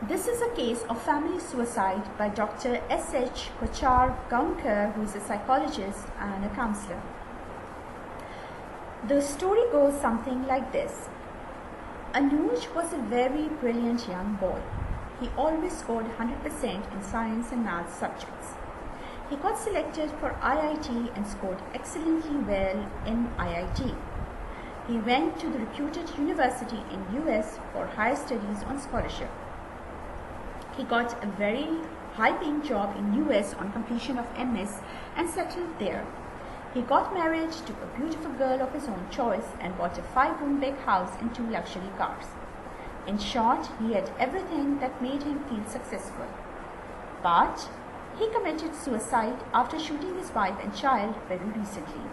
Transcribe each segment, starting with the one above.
This is a case of family suicide by Dr. S.H. Kochar Gaunkar, who is a psychologist and a counselor. The story goes something like this. Anuj was a very brilliant young boy. He always scored 100% in science and math subjects. He got selected for IIT and scored excellently well in IIT. He went to the reputed university in US for higher studies on scholarship. He got a very high-paying job in US on completion of MS and settled there. He got married to a beautiful girl of his own choice and bought a 5-room big house and 2 luxury cars. In short, he had everything that made him feel successful. But he committed suicide after shooting his wife and child very recently.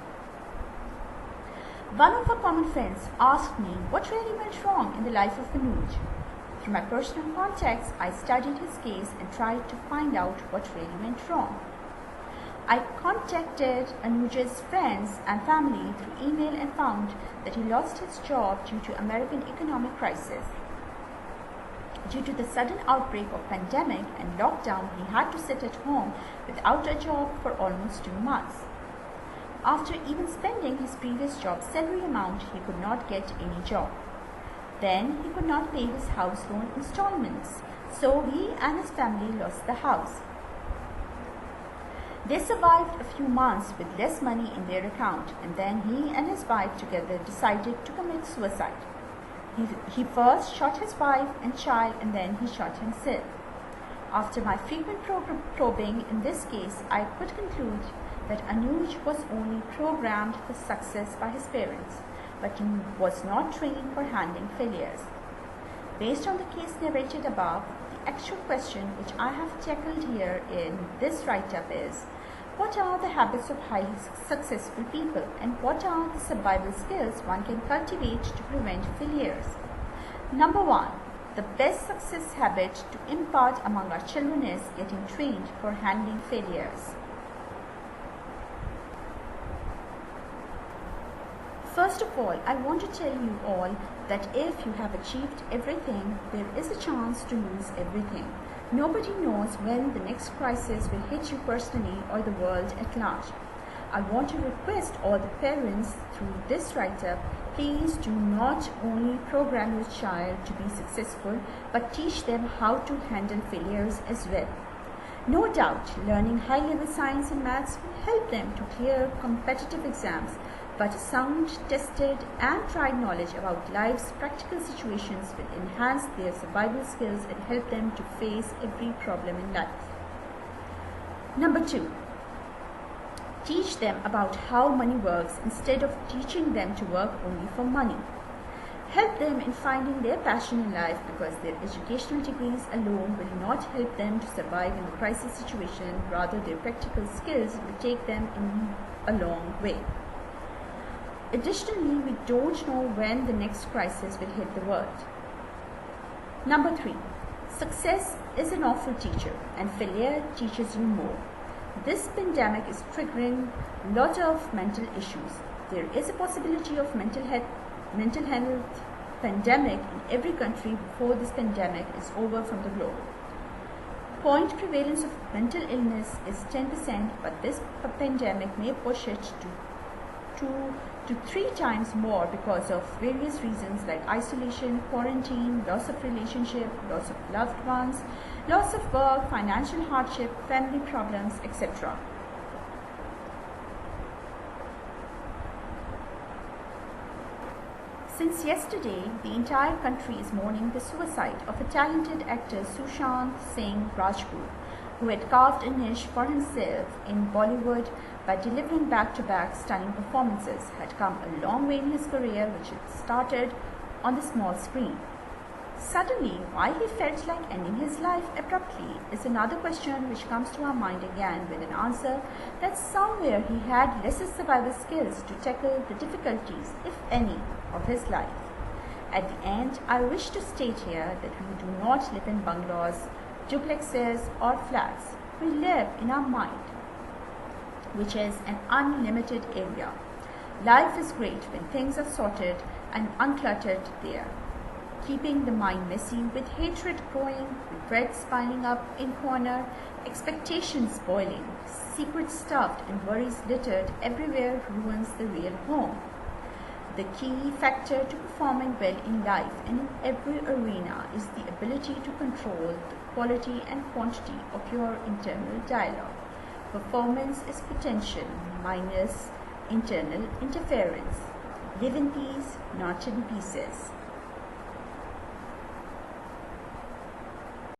One of our common friends asked me what really went wrong in the life of Anuj. From my personal context, I studied his case and tried to find out what really went wrong. I contacted Anuj's friends and family through email and found that he lost his job due to American economic crisis. Due to the sudden outbreak of pandemic and lockdown, he had to sit at home without a job for almost 2 months. After even spending his previous job's salary amount, he could not get any job. Then he could not pay his house loan installments, so he and his family lost the house. They survived a few months with less money in their account, and then he and his wife together decided to commit suicide. He first shot his wife and child, and then he shot himself. After my frequent probing in this case, I could conclude that Anuj was only programmed for success by his parents, but he was not trained for handling failures. Based on the case narrated above, the actual question which I have tackled here in this write-up is, what are the habits of highly successful people and what are the survival skills one can cultivate to prevent failures? Number 1. The best success habit to impart among our children is getting trained for handling failures. First of all, I want to tell you all that if you have achieved everything, there is a chance to lose everything. Nobody knows when the next crisis will hit you personally or the world at large. I want to request all the parents through this write-up, please do not only program your child to be successful, but teach them how to handle failures as well. No doubt, learning high-level science and maths will help them to clear competitive exams, but sound, tested and tried knowledge about life's practical situations will enhance their survival skills and help them to face every problem in life. Number 2. Teach them about how money works instead of teaching them to work only for money. Help them in finding their passion in life because their educational degrees alone will not help them to survive in a crisis situation, rather their practical skills will take them in a long way. Additionally, we don't know when the next crisis will hit the world. Number 3. Success is an awful teacher and failure teaches you more. This pandemic is triggering a lot of mental issues. There is a possibility of mental health pandemic in every country before this pandemic is over from the globe. Point prevalence of mental illness is 10%, but this pandemic may push it to 2 to 3 times more because of various reasons like isolation, quarantine, loss of relationship, loss of loved ones, loss of work, financial hardship, family problems, etc. Since yesterday, the entire country is mourning the suicide of a talented actor Sushant Singh Rajput, who had carved a niche for himself in Bollywood by delivering back-to-back stunning performances, had come a long way in his career, which had started on the small screen. Suddenly, why he felt like ending his life abruptly is another question which comes to our mind again with an answer that somewhere he had lesser survival skills to tackle the difficulties, if any, of his life. At the end, I wish to state here that we do not live in bungalows, duplexes or flats. We live in our mind, which is an unlimited area. Life is great when things are sorted and uncluttered there. keeping the mind messy with hatred growing, regrets piling up in corner, expectations boiling, secrets stuffed and worries littered everywhere ruins the real home. The key factor to performing well in life and in every arena is the ability to control the quality and quantity of your internal dialogue. Performance is potential minus internal interference. Live in peace, not in pieces.